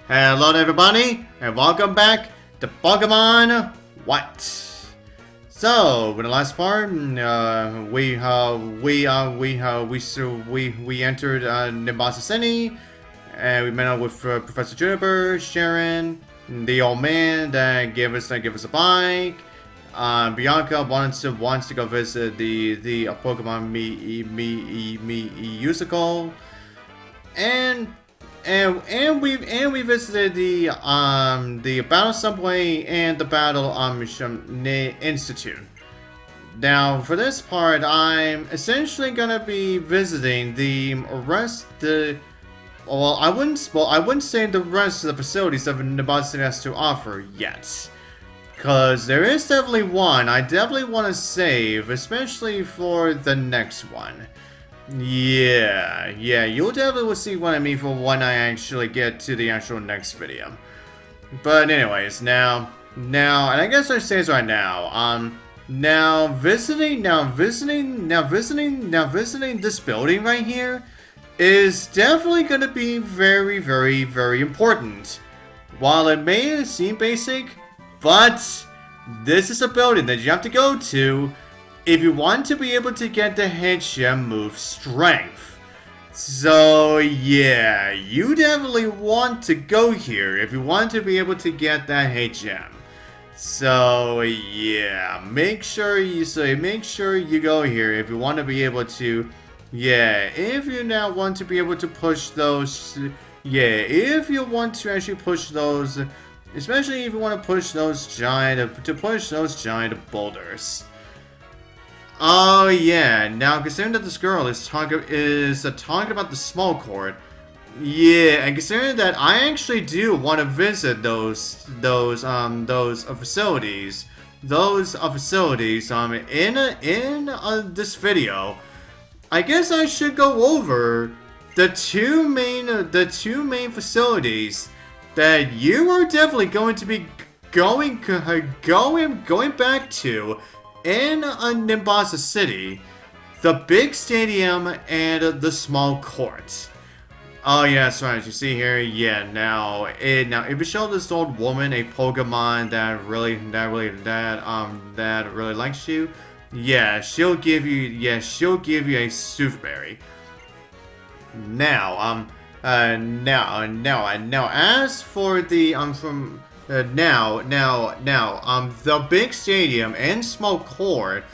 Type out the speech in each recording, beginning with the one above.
Hello everybody, and welcome back to Pokemon White. So, in the last part, we entered Nimbasa City, and we met up with Professor Juniper, Sharon, the old man that gave us a bike. Bianca wants to go visit the Pokemon musical, and we visited the Battle Subway and the Battle Institute. Now for this part, I'm essentially gonna be visiting I wouldn't say the rest of the facilities that Nimbasa City has to offer yet. Cause there is definitely one I definitely want to save, especially for the next one. Yeah, you'll definitely will see what I mean for when I actually get to the actual next video. But anyways, now, and I guess I say this right now, now visiting this building right here is definitely gonna be very, very, very important. While it may seem basic, but this is a building that you have to go to if you want to be able to get the headshot move strength. So yeah, you definitely want to go here if you want to be able to get that headshot. So yeah, make sure you go here if you want to be able to. Yeah, if you now want to be able to push those. Yeah, if you want to actually push those, especially if you want to push those giant boulders. Oh yeah, now considering that this girl is talking about the small court, yeah, and considering that I actually do want to visit those facilities in this video, I guess I should go over the two main facilities that you are definitely going to be going back to in Nimbasa City, the big stadium and the small court. Oh yeah, that's right. As you see here, yeah. Now if you show this old woman a Pokemon that really likes you, yeah, she'll give you a Soothberry. Now as for the the big stadium and small court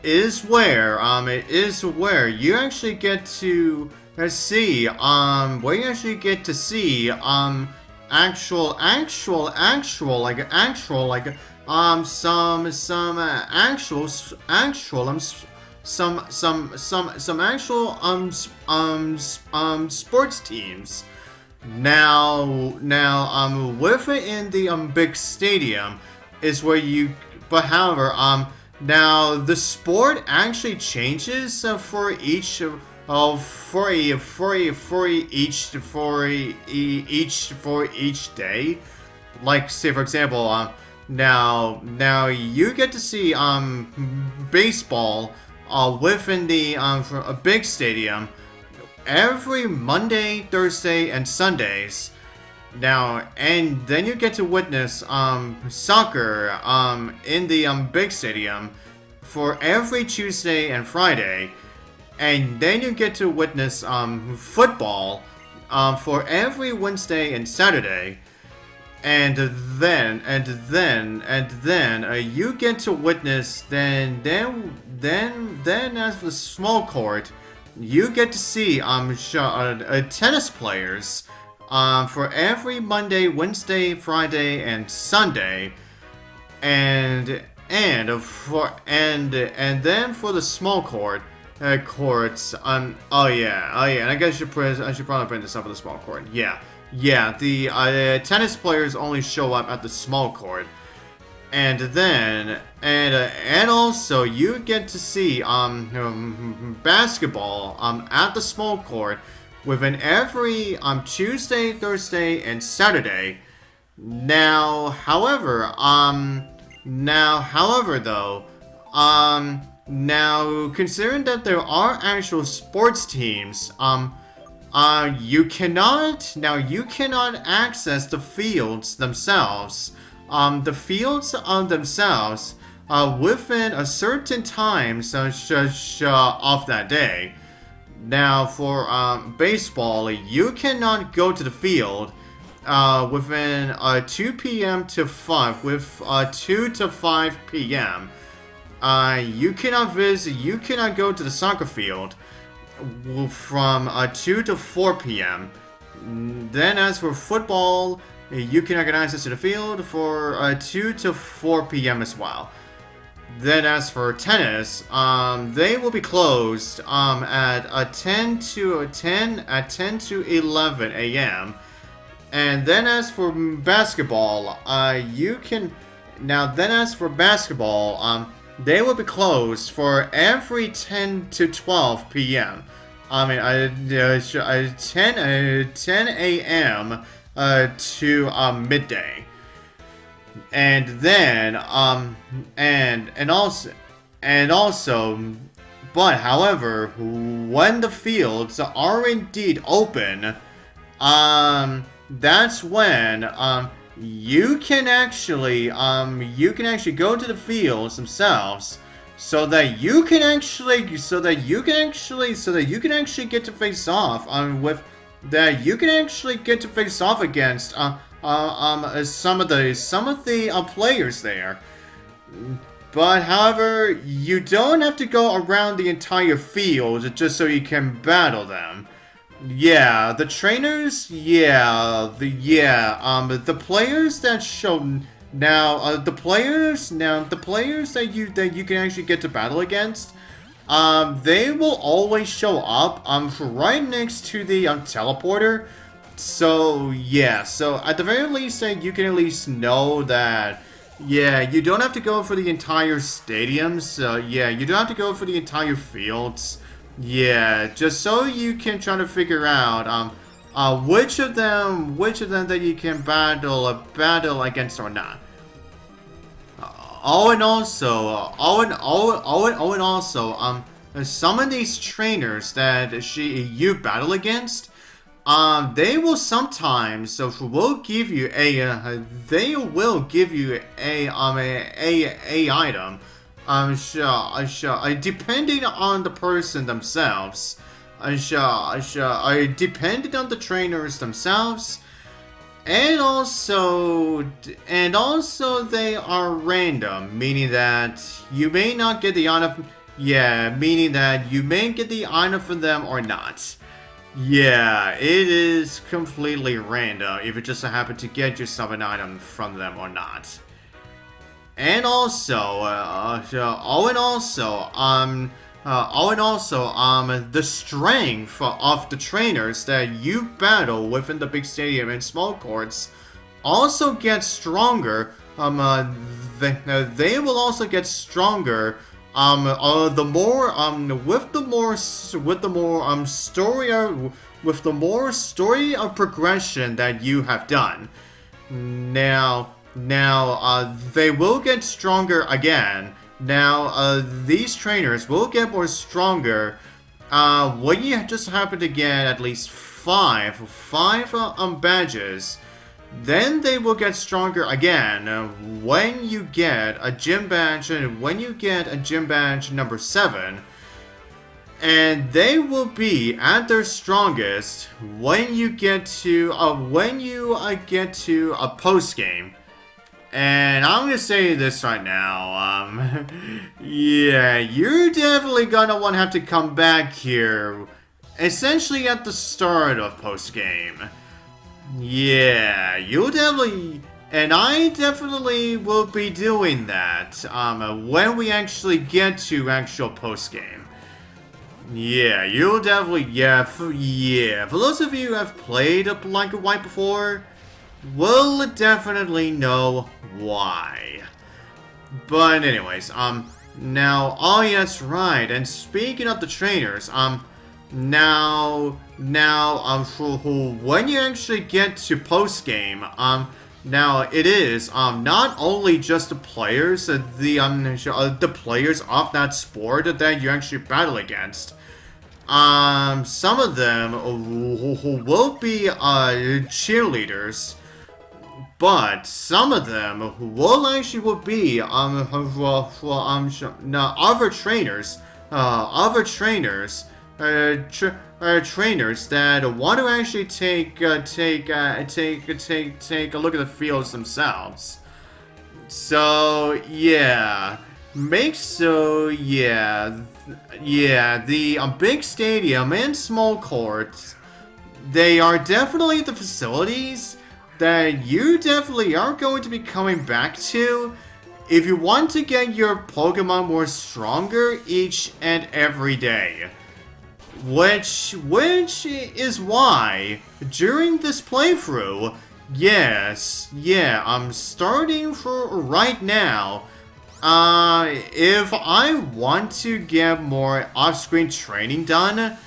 is where you actually get to see sports teams. Now, within the big stadium is where you. But however, now the sport actually changes for each day. Like say for example, now you get to see baseball within the a big stadium every Monday, Thursday, and Sundays. Now, and then you get to witness soccer in the big stadium for every Tuesday and Friday, and then you get to witness football for every Wednesday and Saturday, and then you get to witness then as for the small court, you get to see tennis players for every Monday, Wednesday, Friday, and Sunday, and then for the small courts. And I guess I should probably bring this up for the small court. Yeah. The tennis players only show up at the small court. And then, and also you get to see basketball at the small court within every Tuesday, Thursday, and Saturday. Now, however, now considering that there are actual sports teams you cannot access the fields themselves. The fields themselves within a certain time of that day. Now, for baseball, you cannot go to the field within 2 p.m. to 5, with 2 to 5 p.m. You cannot go to the soccer field from 2 to 4 p.m. Then as for football, you cannot get access to the field for 2 to 4 p.m. as well. Then as for tennis, they will be closed at 10 to 11 a.m. And then as for basketball, they will be closed for every 10 to 12 p.m. 10 a.m. To midday. And then, but however, when the fields are indeed open, that's when, you can actually go to the fields themselves, so that you can actually get to face off against some of the players there. But however, you don't have to go around the entire field just so you can battle them. Yeah, the trainers, the players that show now, the players that you can actually get to battle against, they will always show up right next to the teleporter. So yeah, so at the very least, you can at least know that, yeah, you don't have to go for the entire stadiums. Yeah, you don't have to go for the entire fields. Yeah, just so you can try to figure out which of them that you can battle against or not. Some of these trainers that you battle against, they will sometimes will give you a item. Depending on the person themselves, depending on the trainers themselves, and also they are random, meaning that you may not get the item. Yeah, meaning that you may get the item from them or not. Yeah, it is completely random if you just happen to get yourself an item from them or not. And also, the strength of the trainers that you battle within the big stadium and small courts also gets stronger. They will also get stronger. With the more story of progression that you have done. Now, they will get stronger again. Now, these trainers will get more stronger when you just happen to get at least five badges. Then they will get stronger again when you get a gym badge, number 7. And they will be at their strongest when you get to a post game. And I'm gonna say this right now, yeah, you're definitely gonna want to have to come back here, essentially at the start of post game. Yeah, you'll definitely, and I definitely will be doing that, when we actually get to actual post game. Yeah, you'll definitely, for those of you who have played a Black and White before, will definitely know why. But anyways, now, oh yes, right, and speaking of the trainers, when you actually get to post-game, now it is, not only just the players, the players of that sport that you actually battle against. some of them will be cheerleaders, but some of them will be other trainers, trainers that want to actually take a look at the fields themselves. So yeah, the big stadium and small courts, they are definitely the facilities that you definitely are going to be coming back to if you want to get your Pokemon more stronger each and every day. Which is why, during this playthrough, I'm starting for right now. If I want to get more off-screen training done,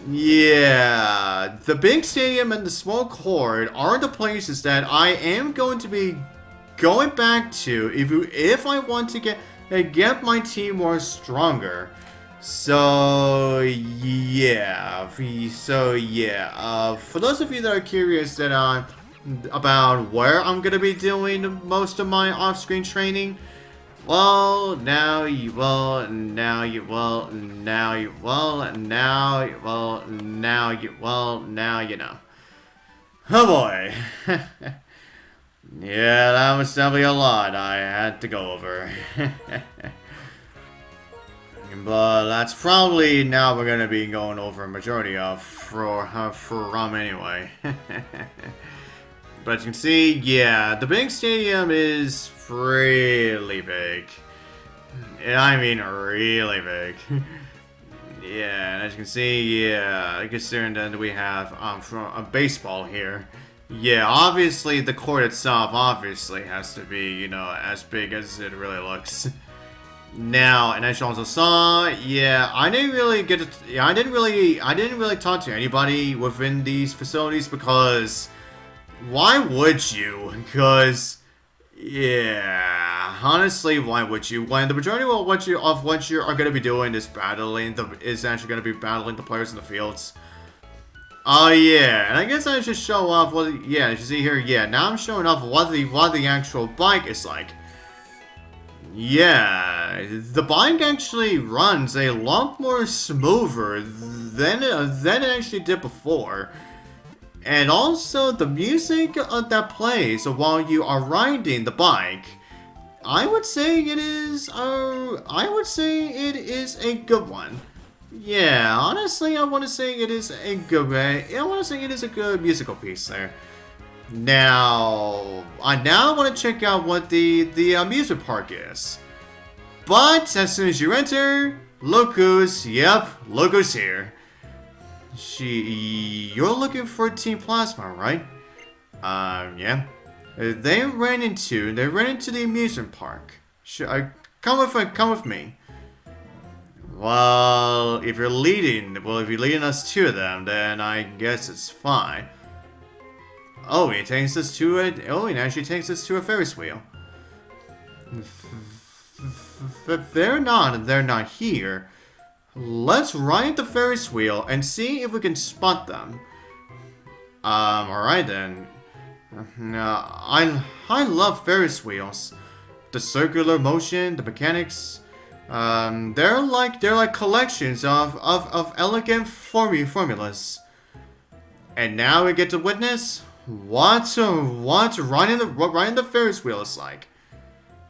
the big stadium and the small court are the places that I am going to be going back to if I want to get my team more stronger. So for those of you that are curious about where I'm gonna be doing most of my off-screen training, now you know. Oh boy. Yeah, that was definitely a lot I had to go over. But that's probably now we're gonna be going over a majority of for Rum anyway. But you can see, the big stadium is really big. I mean, really big. And as you can see, considering that we have from a baseball here. Obviously the court itself obviously has to be, as big as it really looks. Now, and as you also saw, I didn't really talk to anybody within these facilities because why would you? Because honestly, why would you? When the majority of what you are going to be doing is actually going to be battling the players in the fields. And I guess I should show off what. As you see here, now I'm showing off what the actual bike is like. The bike actually runs a lot more smoother than it actually did before. And also, the music that plays while you are riding the bike, I would say it is a good one. Honestly, I want to say it is a good musical piece there. Now, I want to check out what the amusement park is. But as soon as you enter, look who's here. You're looking for Team Plasma, right? They ran into the amusement park. Come with me. Well, if you're leading us to them, then I guess it's fine. Oh, it actually takes us to a Ferris wheel. They're not here. Let's ride the Ferris wheel and see if we can spot them. Alright then. I love Ferris wheels. The circular motion, the mechanics. They're like collections of elegant formulas. And now we get to witness what riding the Ferris wheel is like.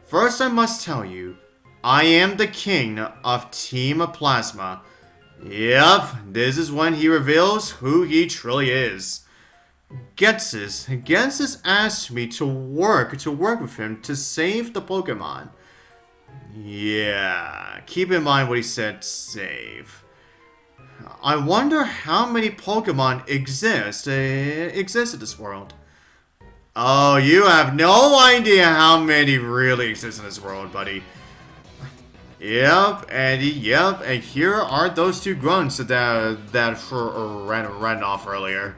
First, I must tell you, I am the king of Team Plasma. Yep, this is when he reveals who he truly is. Gensis asked me to work with him to save the Pokemon. Keep in mind what he said, save. I wonder how many Pokemon exist in this world. Oh, you have no idea how many really exist in this world, buddy. And here are those two grunts that ran off earlier.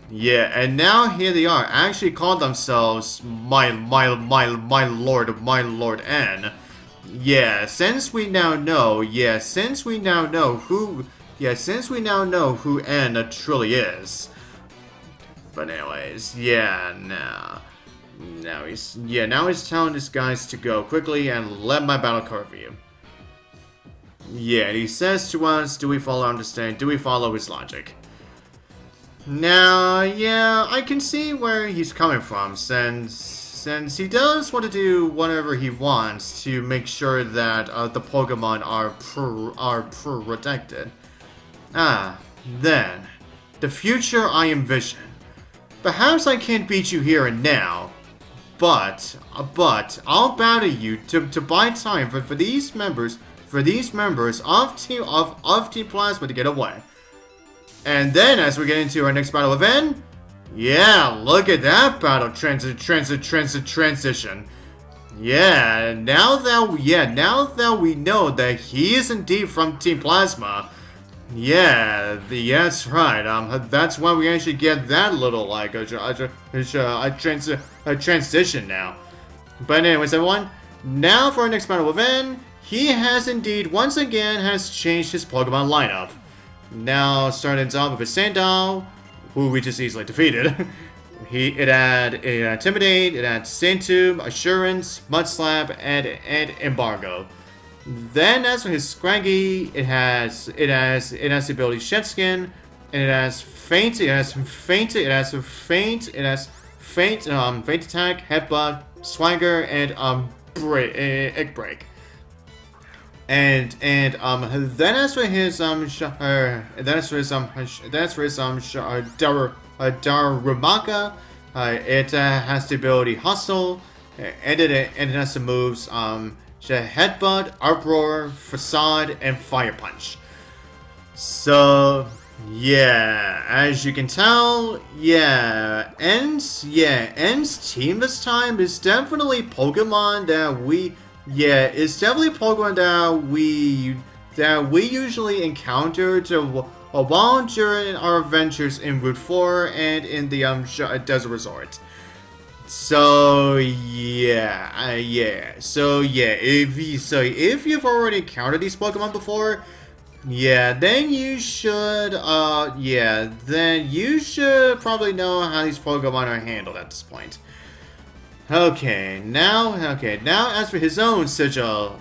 And now here they are, actually called themselves my Lord N. Since we now know who yeah, since we now know who N truly is. But anyways, yeah, now he's telling these guys to go quickly and let my battle cover you. Yeah, and he says to us, do we understand? Do we follow his logic? Now, yeah, I can see where he's coming from, since he does want to do whatever he wants to make sure that the Pokemon are protected. Then, the future I envision. Perhaps I can't beat you here and now, but I'll battle you to buy time for these members of Team Plasma to get away. And then, as we get into our next battle event, yeah, look at that battle transition. Yeah, now that we know that he is indeed from Team Plasma, yeah, that's right. That's why we actually get that little like a transition now. But anyways, everyone, now for our next battle event, he has indeed once again has changed his Pokemon lineup. Now, starting off with a Sandile, who we just easily defeated. It had Intimidate, it had Sandtomb, Assurance, Mudslap, and Embargo. Then, as for his Scraggy, it has the ability Shed Skin, and it has Feint, Feint Attack, Headbutt, Swagger, and Egg Break. And then as for his Darumaka, it has the ability Hustle, and it has the moves Headbutt, Uproar, Facade, and Fire Punch. So yeah, as you can tell, N's team this time is definitely Pokemon that we usually encounter while during our adventures in Route 4 and in the Desert Resort. So if you've already encountered these Pokemon before, then you should probably know how these Pokemon are handled at this point. Okay, now as for his own Sigilif.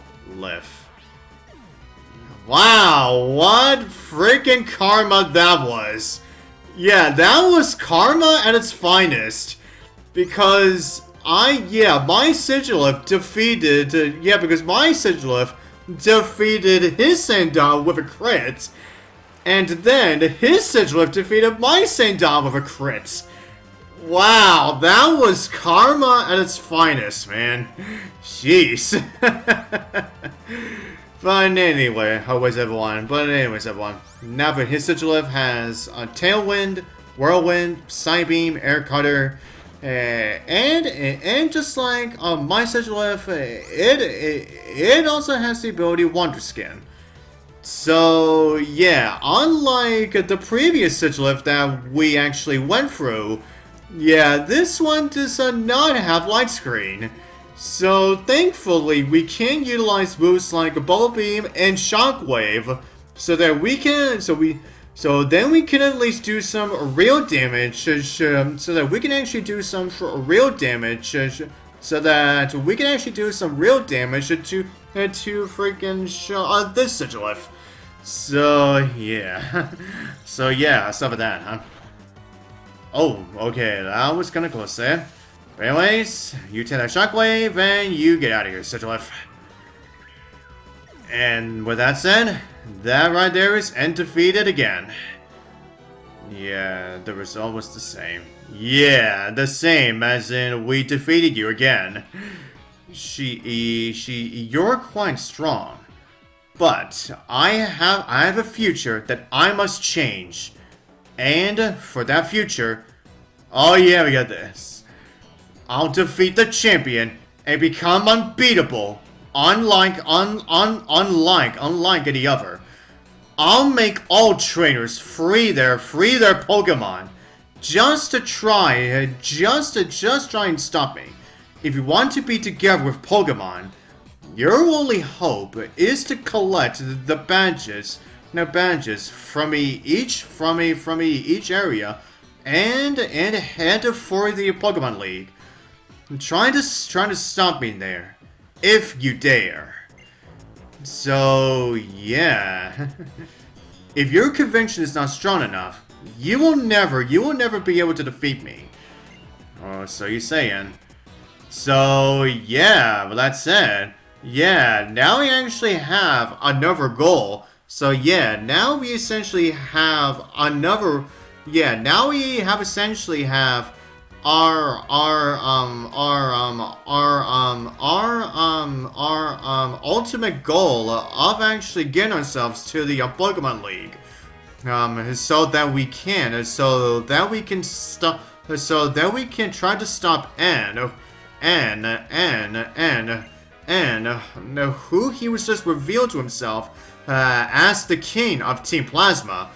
Wow, what freaking karma that was. Yeah, that was karma at its finest. Because my Sigilif defeated his Sandile with a crit. And then his Sigilif defeated my Sandile with a crit. Wow, that was karma at its finest, man. Jeez. But anyways, everyone. Now for his Sigilif has a Tailwind, Whirlwind, Psybeam, Air Cutter, and just like my Sigilif, it also has the ability Wonder Skin. So yeah, unlike the previous Sigilif that we actually went through, this one does not have Light Screen. So thankfully, we can utilize moves like Bubble Beam and Shockwave, so that we can at least do some real damage. So that we can actually do some real damage. To freaking this Sigilif. So yeah, stuff with that, huh? Oh, okay, that was kinda close there. But anyways, you take that Shockwave and you get out of here, Sigilif. And with that said, that right there is undefeated again. Yeah, the result was the same. Yeah, the same as in we defeated you again. You're quite strong. But I have a future that I must change. And for that future, oh yeah, we got this. I'll defeat the champion and become unbeatable, unlike any other. I'll make all trainers free their Pokemon, just to try and stop me. If you want to be together with Pokemon, your only hope is to collect the badges badges from each area, and head for the Pokemon League. Trying to stop me there, if you dare. So yeah, if your conviction is not strong enough, you will never be able to defeat me. Oh, so you're saying. So yeah, with that said, yeah, now we actually have another goal. So yeah, now we essentially have another. Yeah, now we have essentially have our ultimate goal of actually getting ourselves to the Pokemon League, so that we can stop, so that we can try to stop who he was just revealed to himself as the king of Team Plasma.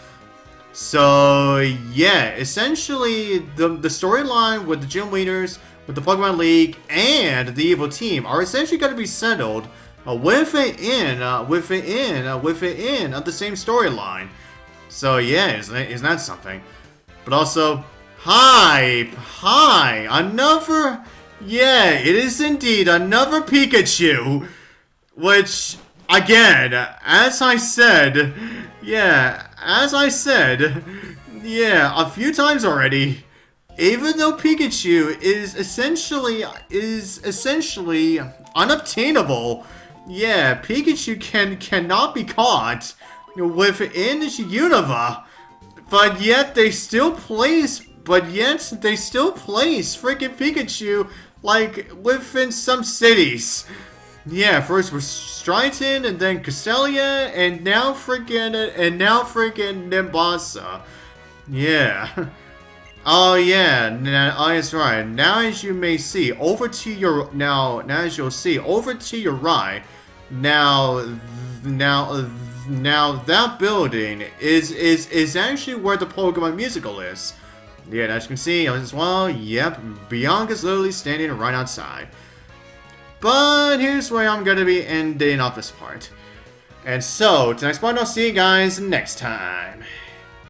So yeah, essentially the storyline with the gym leaders, with the Pokemon League, and the evil team are essentially going to be settled within of the same storyline. So yeah, isn't that something? But also, hi, another, yeah, it is indeed another Pikachu, which, again, as I said, yeah, a few times already, even though Pikachu is essentially unobtainable, yeah, Pikachu cannot be caught within Unova, but yet they still place freaking Pikachu like within some cities. Yeah, first was Striton, and then Castelia, and now freaking Nimbasa. Yeah. Oh yeah, oh that's right. Now as you may see, over to your as you'll see, over to your right, now that building is actually where the Pokemon Musical is. Yeah, as you can see as well, yep, Bianca's literally standing right outside. But here's where I'm gonna be ending off this part. And so, tonight's part, I'll see you guys next time.